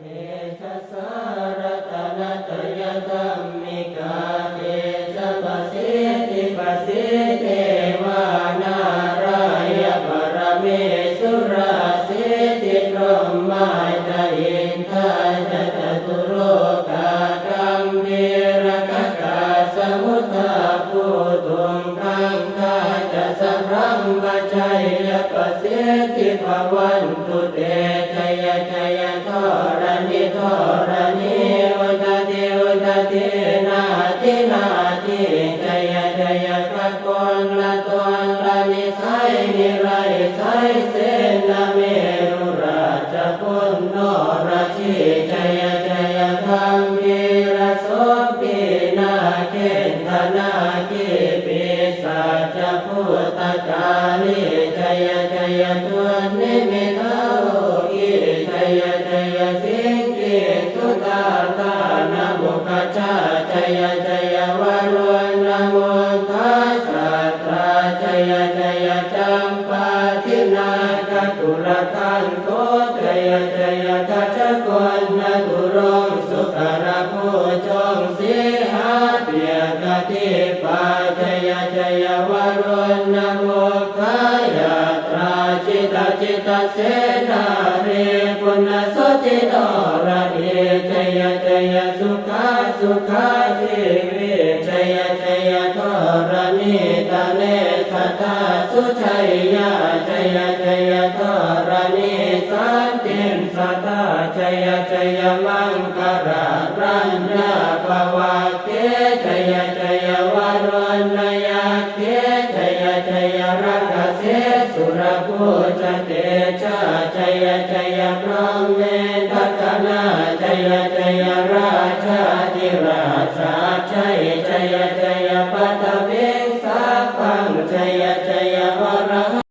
ชะสารตนะตยธัมมิกาเตชะปะสิทธิปะสิทธิเทวานารายปรเมสุราสิทธิพรหมายตะอินทาจตุโลกากัมพีรกกาสมุทธาภูตุงคังคาจะสัพพัมปชัยยปสิทธิภวันตุเตชัยชัยทรณิทรณิอุตติอุตตินาทินาทิชัยชัยกะกลละตนละนิสัยนิไรสัยเสนาเมรุราชพุนโนราชิชัยชัยธรรมวีรโสปีนาเกณฑนาคิปิสัจพุทธกาลิชัยชัยตุนิมิตาโลกิชัยชัยสิงกิสุตาตานมุขจาชัยชัยวารวนโมทัสสะตราชัยชัยจัมปาทินาคกุลคันโตชัยชัยกัจจกวนนะตุรงสุขระโพชงสีหาเปียกติปาชัยชัยวารวนโมขายาตราจิตจิตเสนาเรปุณสติโนระเดชัยชัยสุขาสุขาทิวิชัยชัยทรณิตาเนสัทธาสุชัยยะชัยชัยทรณิสันติสัทธาชัยชัยมังคารารัญญาภวะเกชัยชัยวารณยาเกชัยชัยรักเสสุรภูจเตชะชัยชัยพรหมเมทัคนาชัยชัยราชาธิราชา